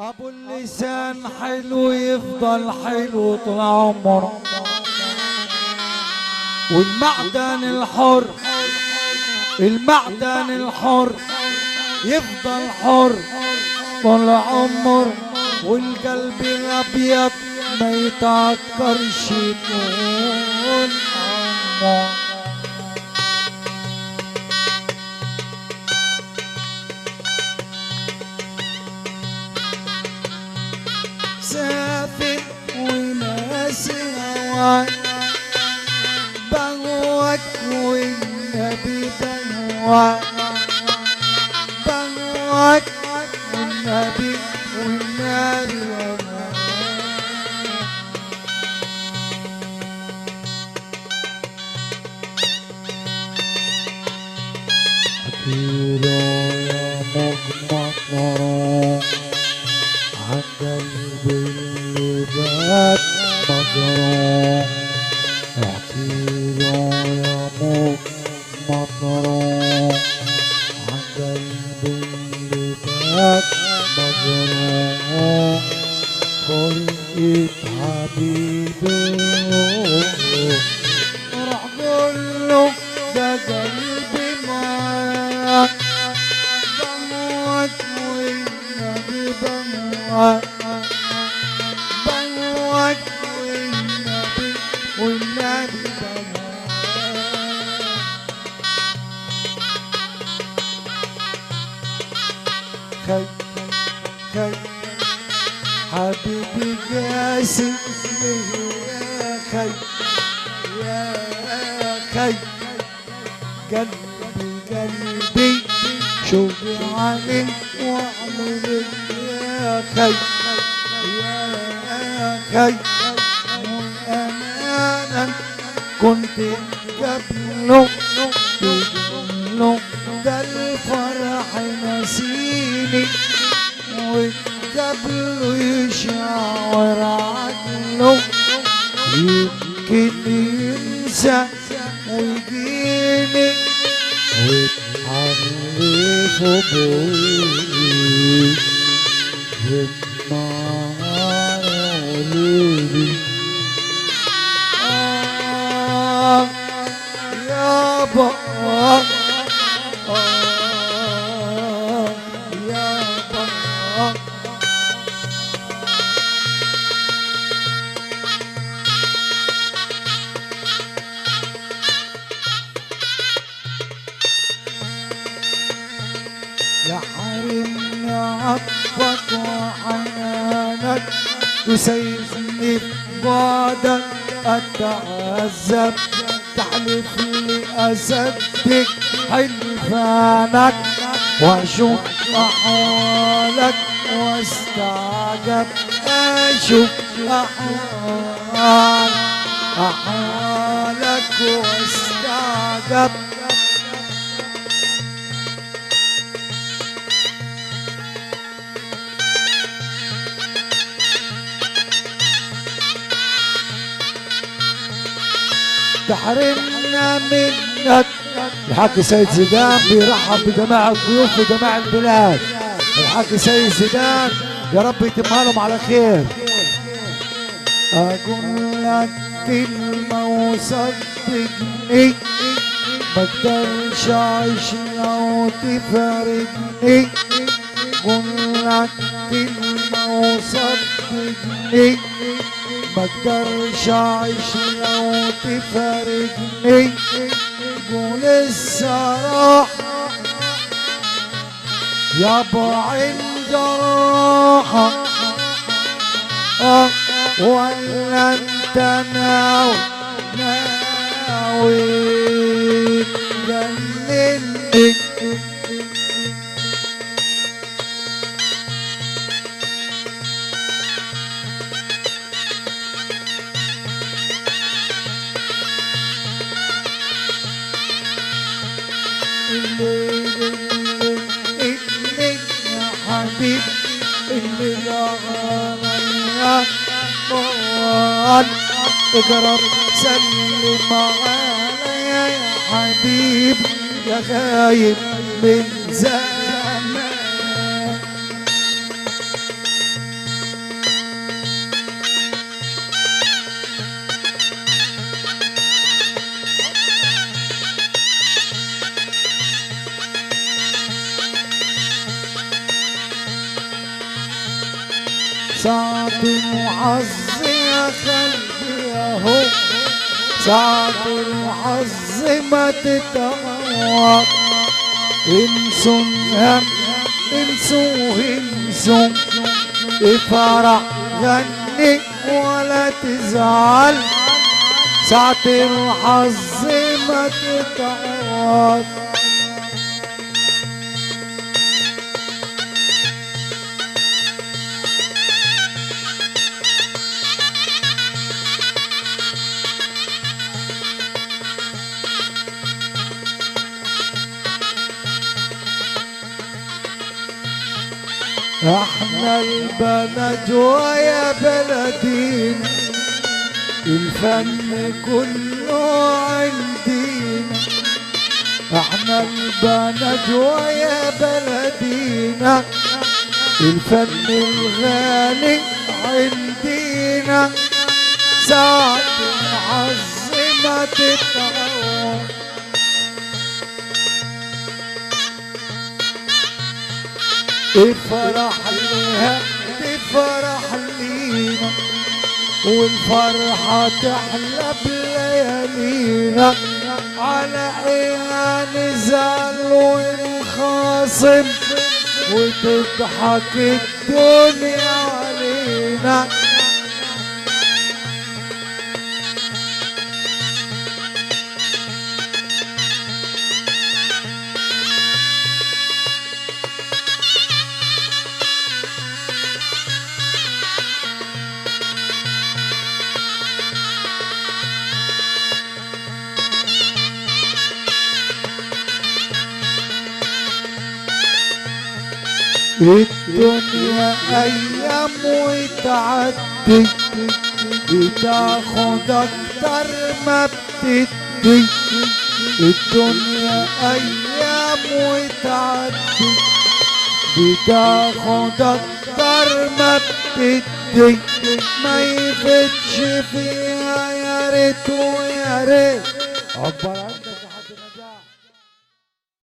ابو اللسان حلو يفضل حلو طول عمره، والمعدن الحر المعدن الحر يفضل حر طول عمره، والقلب الابيض ما يتعكرش طول عمره. سافر وناس هواك بهواك والنبي بهواك بهواك والنبي والنبي حكيله يا مغمض عن قلبي اللي بات مجروح، احكيله يا مطروح عن قلبي اللي بات مجروح، فرقة حبيبي راح قوله ده قلبي معاك بموت والنبي بموت بموت والنبي والنبي بموت. خي خي حبيبي قاسي يا خي يا خي قلبي قلبي شوقي عليك واعمل يا خي يا خي امانا كنت قبله تقوله ده الفرح نسيني وقبله يشاور عقله يمكن ينسى ويجيني ويتحرف بيه بالنار وليلي يابا يابا يا حرمني عطفك وحنانك وسيبني ببعدك اتعذب، تحلف لي اصدق حلفانك واشوف احوالك واستعجب، اشوف احوالك واستعجب. تحرمنا منك. الحاج سيد زيدان بيرحب بجماعة الضيوف وجماعة البلاد. الحاج سيد زيدان يا رب يتمها لهم على خير. اقول لك كلمة وصدقني ما اقدرش اعيش لو تفارقني، اقول لك كلمة وصدقني ما اقدرش اعيش لو تفارقني، قول الصراحة يابا عند راحة ولا انت ناوي تجنني. اللي يا حبيب اللي يا طوال اقرب سلم عليا يا حبيب يا غايب من زمان. ساعة الحظ يا قلبي اهو، ساعة الحظ ما تتعوض. انسوا الهم انسوا انسوا، افرح غني ولا تزعل، ساعة الحظ ما تتعوض. احنا البلد ويا بلدين، الفن كله عندينا. احنا البلد ويا بلدينا، الفن الغالي عندينا، ساعة الحظ ما تتعوض. افرح لها تفرح لينا، والفرحة تحلى بليالينا. على ايه نزعل ونخاصم وتضحك الدنيا علينا. الدنيا ايام وتعدي، بتاخد اكتر ما بتدي. الدنيا ايام وتعدي، بتاخد اكتر ما بتدي. ما يفتش فيها يا ريت ويا ريت.